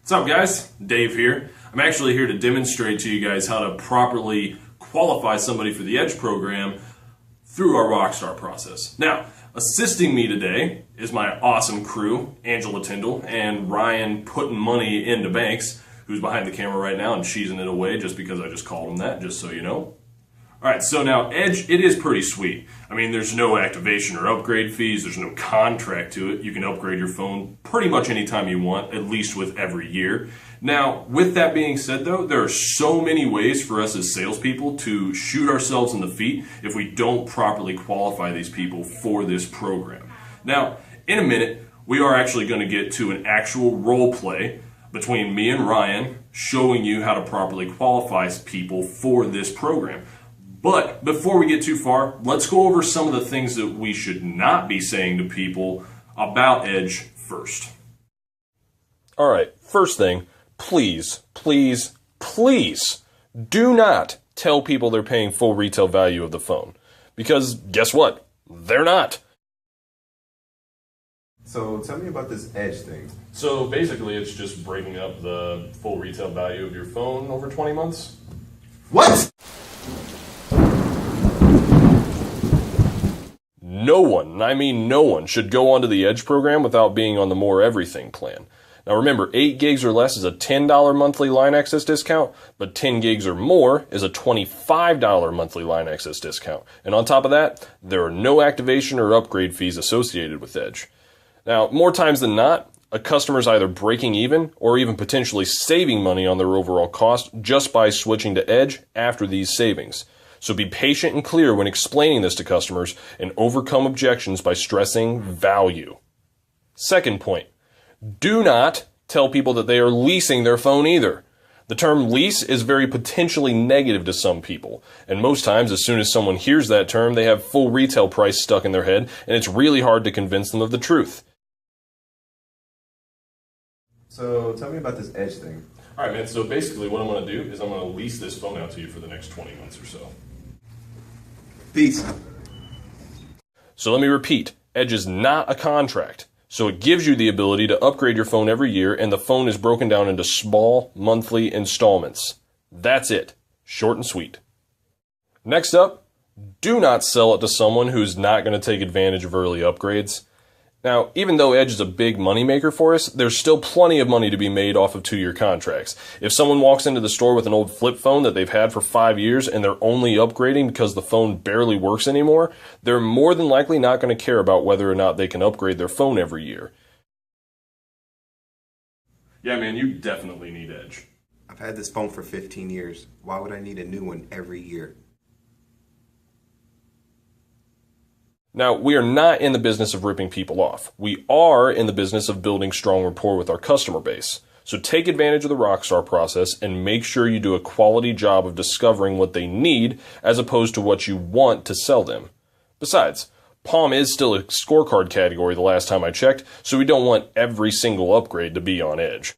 What's up, guys? Dave here. I'm actually here to demonstrate to you guys how to properly qualify somebody for the Edge program through our Rockstar process. Now, assisting me today is my awesome crew, Angela Tyndall and Ryan putting money into banks, who's behind the camera right now and cheesing it away just because I just called him that, just so you know. Alright, so now Edge, it is pretty sweet. I mean, there's no activation or upgrade fees, there's no contract to it. You can upgrade your phone pretty much anytime you want, at least with every year. Now, with that being said though, there are so many ways for us as salespeople to shoot ourselves in the feet if we don't properly qualify these people for this program. Now, in a minute, we are actually going to get to an actual role play between me and Ryan showing you how to properly qualify people for this program. But before we get too far, let's go over some of the things that we should not be saying to people about Edge first. All right, first thing, please do not tell people they're paying full retail value of the phone. Because guess what? They're not. So tell me about this Edge thing. So basically it's just breaking up the full retail value of your phone over 20 months. What? No one, and I mean no one, should go onto the Edge program without being on the More Everything plan. Now remember, 8 gigs or less is a $10 monthly line access discount, but 10 gigs or more is a $25 monthly line access discount. And on top of that, there are no activation or upgrade fees associated with Edge. Now, more times than not, a customer is either breaking even or even potentially saving money on their overall cost just by switching to Edge after these savings. So be patient and clear when explaining this to customers and overcome objections by stressing value. Second point, do not tell people that they are leasing their phone either. The term lease is very potentially negative to some people, and most times as soon as someone hears that term, they have full retail price stuck in their head, and it's really hard to convince them of the truth. So tell me about this Edge thing. Alright man, so basically what I'm going to do is I'm going to lease this phone out to you for the next 20 months or so. Peace. So let me repeat, Edge is not a contract. So it gives you the ability to upgrade your phone every year, and the phone is broken down into small monthly installments. That's it. Short and sweet. Next up, do not sell it to someone who's not going to take advantage of early upgrades. Now, even though Edge is a big moneymaker for us, there's still plenty of money to be made off of 2-year contracts. If someone walks into the store with an old flip phone that they've had for 5 years and they're only upgrading because the phone barely works anymore, they're more than likely not going to care about whether or not they can upgrade their phone every year. Yeah man, you definitely need Edge. I've had this phone for 15 years. Why would I need a new one every year? Now, we are not in the business of ripping people off. We are in the business of building strong rapport with our customer base. So take advantage of the Rockstar process and make sure you do a quality job of discovering what they need as opposed to what you want to sell them. Besides, Palm is still a scorecard category the last time I checked, so we don't want every single upgrade to be on Edge.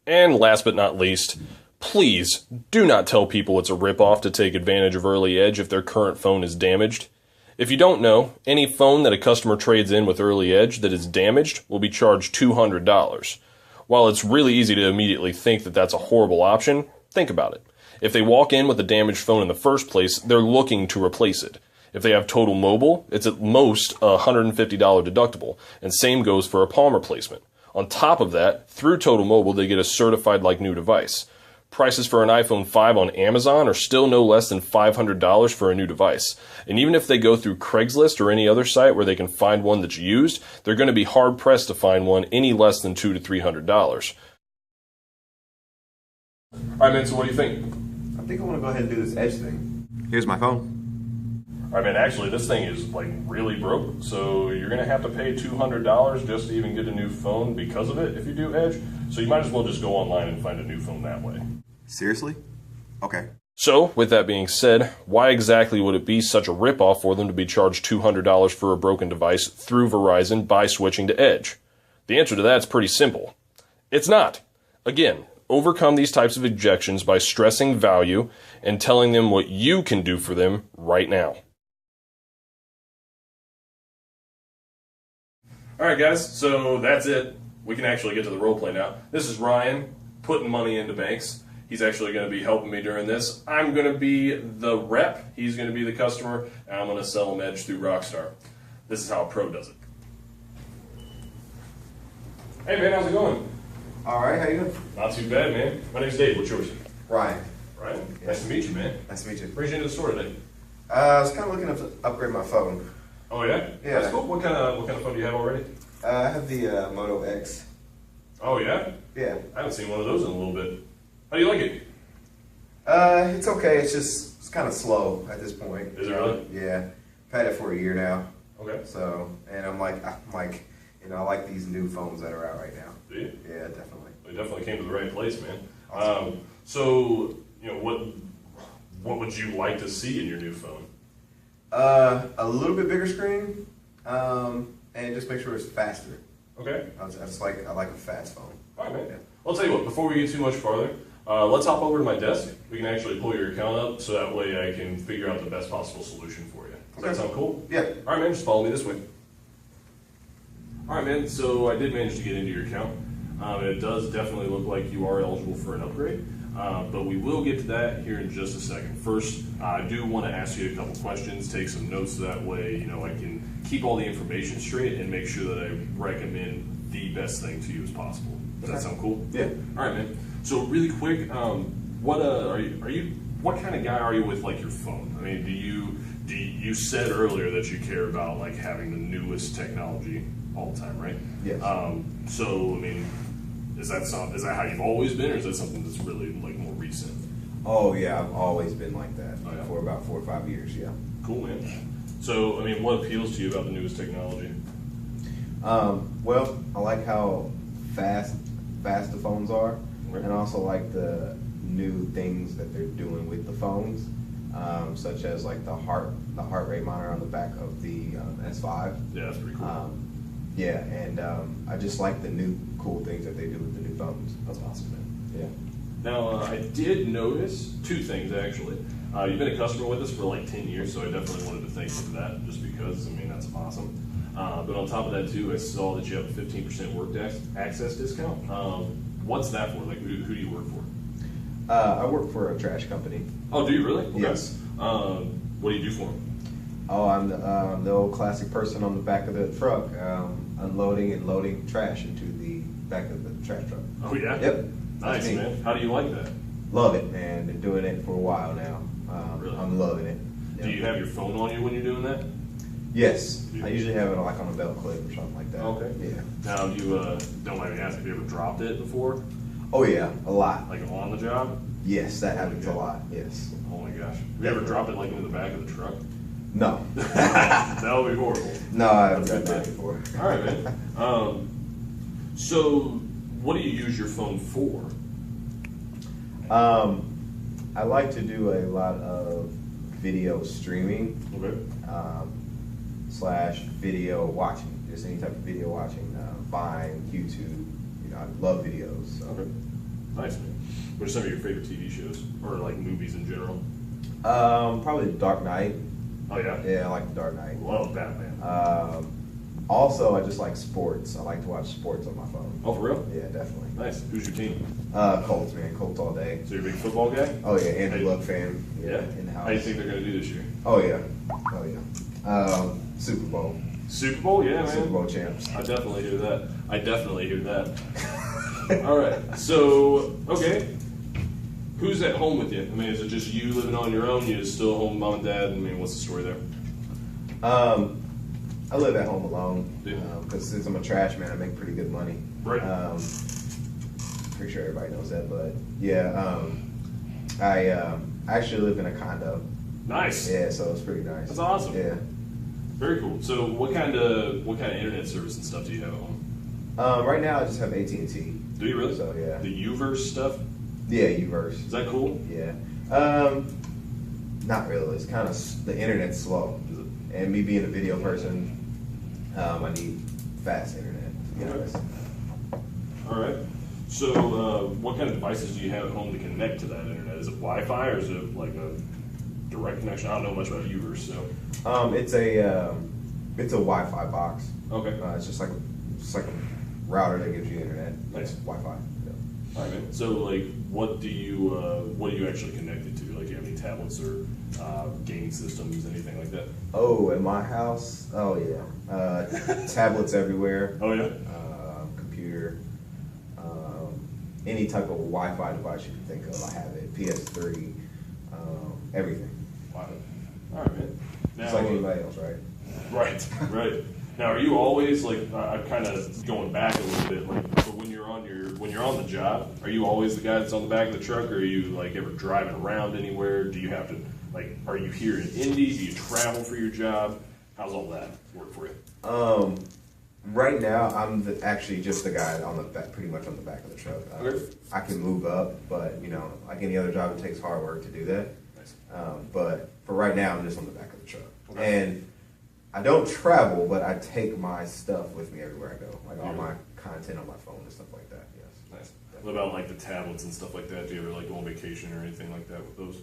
And last but not least, please do not tell people it's a ripoff to take advantage of early Edge if their current phone is damaged. If you don't know, any phone that a customer trades in with early Edge that is damaged will be charged $200. While it's really easy to immediately think that that's a horrible option, think about it. If they walk in with a damaged phone in the first place, they're looking to replace it. If they have Total Mobile, it's at most a $150 deductible, and same goes for a Palm replacement. On top of that, through Total Mobile, they get a certified like new device. Prices for an iPhone 5 on Amazon are still no less than $500 for a new device. And even if they go through Craigslist or any other site where they can find one that's used, they're going to be hard-pressed to find one any less than $200 to $300. Alright man, so what do you think? I think I want to go ahead and do this Edge thing. Here's my phone. Alright man, actually this thing is like really broke, so you're going to have to pay $200 just to even get a new phone because of it if you do Edge. So you might as well just go online and find a new phone that way. Seriously? Okay. So, with that being said, why exactly would it be such a ripoff for them to be charged $200 for a broken device through Verizon by switching to Edge? The answer to that is pretty simple. It's not. Again, overcome these types of objections by stressing value and telling them what you can do for them right now. Alright guys, so that's it. We can actually get to the role play now. This is Ryan, putting money into banks. He's actually going to be helping me during this. I'm going to be the rep. He's going to be the customer, and I'm going to sell him Edge through Rockstar. This is how a pro does it. Hey man, how's it going? All right, how you doing? Not too bad, man. My name's Dave. What's yours? Ryan. Ryan? Yeah. Nice to meet you, man. Nice to meet you. Brings you into the store today. I was kind of looking to upgrade my phone. Oh yeah? Yeah. That's cool. What kind of phone do you have already? I have the Moto X. Oh yeah? Yeah. I haven't seen one of those in a little bit. How do you like it? It's okay. It's kind of slow at this point. Is it really? Yeah. I've had it for a year now. Okay. So, and I'm like, I like these new phones that are out right now. Do you? Yeah, definitely. You definitely came to the right place, man. Awesome. So, what would you like to see in your new phone? A little bit bigger screen, and just make sure it's faster. Okay. I like a fast phone. All right, man. Yeah. Well, I'll tell you what, before we get too much farther, let's hop over to my desk. We can actually pull your account up so that way I can figure out the best possible solution for you. Does that sound cool? Yeah. All right, man, just follow me this way. All right, man, so I did manage to get into your account. It does definitely look like you are eligible for an upgrade, but we will get to that here in just a second. First, I do want to ask you a couple questions, take some notes so that way, I can keep all the information straight and make sure that I recommend the best thing to you as possible. Does that sound cool? Yeah. All right, man. So really quick, what kind of guy are you with like your phone? I mean, you said earlier that you care about like having the newest technology all the time, right? Yes. So I mean, is that how you've always been, or is that something that's really like more recent? Oh yeah, I've always been like that Oh, yeah. for about 4 or 5 years. Yeah. Cool, man. So I mean, what appeals to you about the newest technology? Well, I like how fast the phones are, Right. and also like the new things that they're doing with the phones, such as like the heart rate monitor on the back of the S5. Yeah, that's pretty cool. Yeah, and I just like the new cool things that they do with the new phones. That's awesome, man. Yeah. Now, I did notice two things actually. You've been a customer with us for like 10 years, so I definitely wanted to thank you for that, just because, I mean, that's awesome. But on top of that too, I saw that you have a 15% work access discount. What's that for? Like, who do you work for? I work for a trash company. Oh, do you really? Okay. Yes. What do you do for them? Oh, I'm the old classic person on the back of the truck, unloading and loading trash into the back of the trash truck. Oh, yeah? Yep. Nice, That's me. man. How do you like that? Love it, man. Been doing it for a while now. Really? I'm loving it. Do you have your phone on you when you're doing that? Yes. You- I usually have it like on a belt clip or something like that. Okay. Yeah. Now, you don't mind me asking, have you ever dropped it before? Oh yeah, a lot. Like on the job? Yes, that happens a Okay. lot. Yes. Oh my gosh. Have you ever dropped it like into the back of the truck? No. That would be horrible. No, I haven't done That's that good. before. All right, man. So, what do you use your phone for? I like to do a lot of video streaming Okay. / video watching. Just any type of video watching. Vine, YouTube. I love videos. So. Okay. Nice, man. What are some of your favorite TV shows or like movies in general? Probably Dark Knight. Oh yeah. Yeah, I like the Dark Knight. Love Batman. Also, I just like sports. I like to watch sports on my phone. Oh, for real? Yeah, definitely. Nice. Who's your team? Colts, man. Colts all day. So you're a big football guy? Oh yeah, Andrew Hey. Luck fan. Yeah. In the house. How do you think they're going to do this year? Oh yeah. Oh yeah. Super Bowl. Super Bowl? Yeah, man. Super Bowl champs. I definitely hear that. I definitely hear that. All right. So, okay. Who's at home with you? I mean, is it just you living on your own? You just still home with mom and dad? I mean, what's the story there? I live at home alone Yeah. because since I'm a trash man, I make pretty good money. Right. Pretty sure everybody knows that, but yeah, I actually live in a condo. Nice. Yeah, so it's pretty nice. That's awesome. Yeah. Very cool. So, what kind of internet service and stuff do you have at home? Right now I just have AT&T. Do you really? So yeah. The Uverse stuff? Yeah, Uverse. Is that cool? Yeah. Not really. It's kind of the internet's slow, Is it? and me being a video person, I need fast internet. To be Okay. honest. All right. So, what kind of devices do you have at home to connect to that internet? Is it Wi-Fi or is it like a direct connection? I don't know much about Uverse, so. It's a Wi-Fi box. Okay. It's just like a router that gives you internet. Nice. Wi-Fi. Yeah. All right, man. So, like, what do you actually connect it to? Like, do you have any tablets or gaming systems, anything like that? Oh, in my house? Oh, yeah. Tablets everywhere. Oh, yeah? Computer. Any type of Wi-Fi device you can think of, I have it. PS3. Everything. Wow. All right, man. Now, Just like anybody else, right? Right, right. Now, are you always like? I'm kind of going back a little bit. Like, but when you're on the job, are you always the guy that's on the back of the truck, or are you like ever driving around anywhere? Do you have to like? Are you here in Indy? Do you travel for your job? How's all that work for you? Right now, I'm actually just the guy on the back, pretty much on the back of the truck. Okay. I can move up, but like any other job, it takes hard work to do that. Nice. But for right now, I'm just on the back of the truck. Okay. And I don't travel, but I take my stuff with me everywhere I go, like all my content on my phone and stuff like that. Yes. Nice. What about like the tablets and stuff like that? Do you ever like go on vacation or anything like that with those?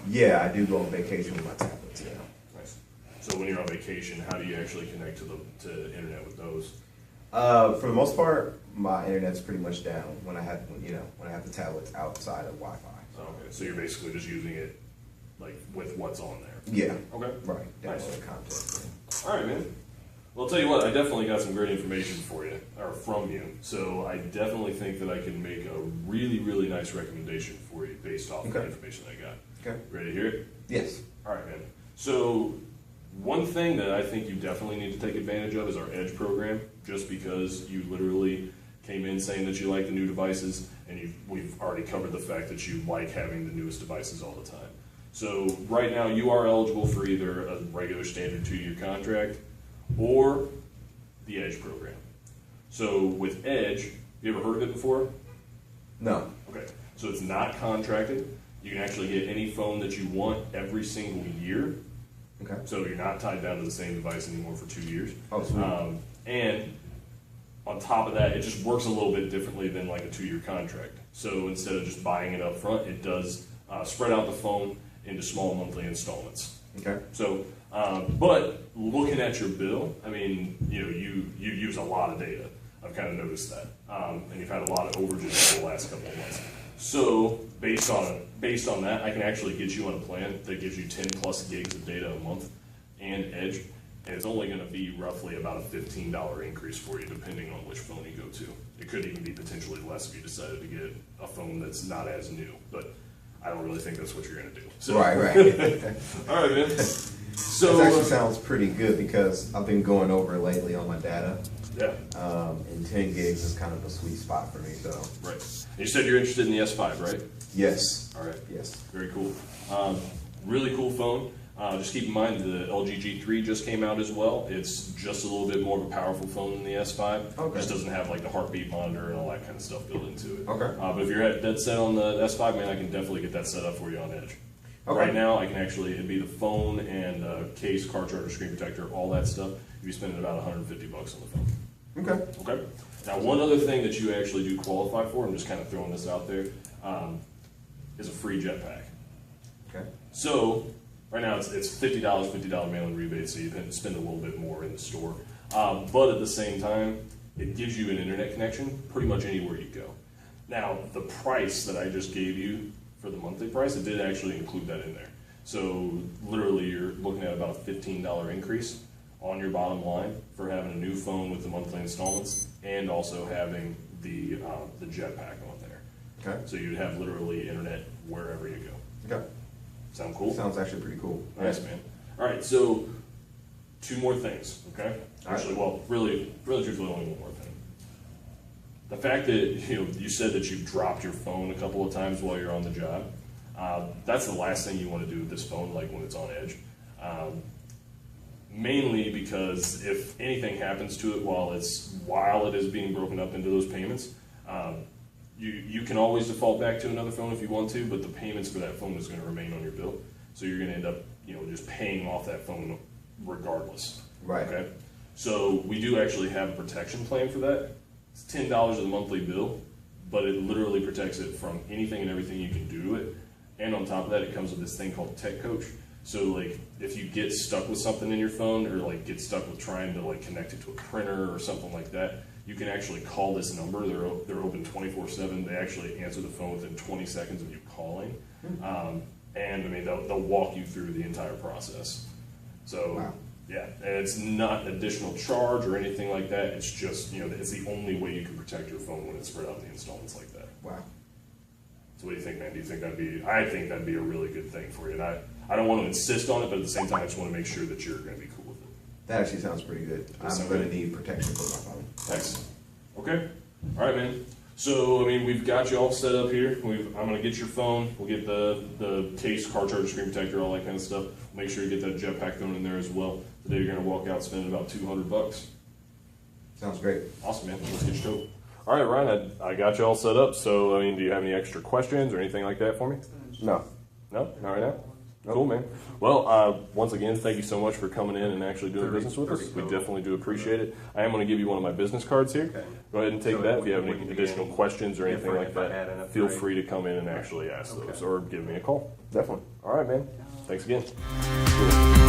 Yeah, I do go on vacation with my tablets. Yeah. Nice. So when you're on vacation, how do you actually connect to the internet with those? For the most part, my internet's pretty much down when I have the tablets outside of Wi-Fi. Okay. So you're basically just using it like with what's on there. Yeah. Okay. Right. Nice. Download content. All right, man. Well, I'll tell you what, I definitely got some great information for you, or from you. So I definitely think that I can make a really, really nice recommendation for you based off of the information I got. Okay. Ready to hear it? Yes. All right, man. So one thing that I think you definitely need to take advantage of is our Edge program, just because you literally came in saying that you like the new devices, and we've already covered the fact that you like having the newest devices all the time. So right now you are eligible for either a regular standard 2-year contract or the Edge program. So with Edge, you ever heard of it before? No. Okay. So it's not contracted. You can actually get any phone that you want every single year. Okay. So you're not tied down to the same device anymore for 2 years. Oh, sweet. And on top of that, it just works a little bit differently than like a 2-year contract. So instead of just buying it up front, it does spread out the phone into small monthly installments. Okay. So, but looking at your bill, I mean, you use a lot of data. I've kind of noticed that, and you've had a lot of overages for the last couple of months. So based on that, I can actually get you on a plan that gives you 10 plus gigs of data a month and Edge, and it's only going to be roughly about a $15 increase for you, depending on which phone you go to. It could even be potentially less if you decided to get a phone that's not as new, but I don't really think that's what you're going to do. So. Right. All right, man. So this actually sounds pretty good because I've been going over lately on my data. yeah. And 10 gigs is kind of a sweet spot for me. So. Right. You said you're interested in the S5, right? Yes. All right. Yes. Very cool. Really cool phone. Just keep in mind the LG G3 just came out as well. It's just a little bit more of a powerful phone than the S5. Okay. Just doesn't have like the heartbeat monitor and all that kind of stuff built into it. Okay. But if you're dead set on the S5, man, I can definitely get that set up for you on Edge. Okay. Right now, I can actually, it'd be the phone and case, car charger, screen protector, all that stuff. You'd be spending about $150 on the phone. Okay. Okay. Now, one other thing that you actually do qualify for, I'm just kind of throwing this out there, is a free jetpack. Okay. So right now it's $50 mail-in rebate, so you have to spend a little bit more in the store. But at the same time, it gives you an internet connection pretty much anywhere you go. Now, the price that I just gave you for the monthly price, it did actually include that in there. So literally, you're looking at about a $15 increase on your bottom line for having a new phone with the monthly installments and also having the jetpack on there. Okay. So you'd have literally internet wherever you go. Okay. Sound cool? Sounds actually pretty cool. Nice, man. All right, so 2 more things, okay? Actually, well, really, truthfully, only 1 more thing. The fact that you said that you've dropped your phone a couple of times while you're on the job, that's the last thing you want to do with this phone, like when it's on Edge. Mainly because if anything happens to it while it is being broken up into those payments, you can always default back to another phone if you want to, but the payments for that phone is going to remain on your bill. So you're going to end up, just paying off that phone regardless. Right. Okay. So we do actually have a protection plan for that. It's $10 of the monthly bill, but it literally protects it from anything and everything you can do to it. And on top of that, it comes with this thing called Tech Coach. So like if you get stuck with something in your phone or like get stuck with trying to like connect it to a printer or something like that, you can actually call this number. They're open 24/7. They actually answer the phone within 20 seconds of you calling. And I mean, they'll walk you through the entire process. So, wow. yeah, and it's not an additional charge or anything like that. It's just, you know, it's the only way you can protect your phone when it's spread out the installments like that. Wow. So what do you think, man? Do you think I think that'd be a really good thing for you. And I don't want to insist on it, but at the same time, I just want to make sure that you're going to be cool with it. That actually sounds pretty good. I'm going to need protection for my phone. Excellent. Okay. All right, man. So, I mean, we've got you all set up here. I'm going to get your phone. We'll get the case, car charger, screen protector, all that kind of stuff. Make sure you get that jetpack thrown in there as well. Today you're going to walk out spending about $200. Sounds great. Awesome, man. Let's get you towed. All right, Ryan, I got you all set up. So, I mean, do you have any extra questions or anything like that for me? No. No? Not right now? Cool, man. Well, once again, thank you so much for coming in and actually doing business with us. We definitely do appreciate it. I am going to give you one of my business cards here. Okay. Go ahead and take So that. it If you have any wouldn't be additional any questions or anything like different if I had that, enough feel rate? free to come in and actually ask Okay. those or give me a call. Definitely. All right, man. Thanks again. Cool.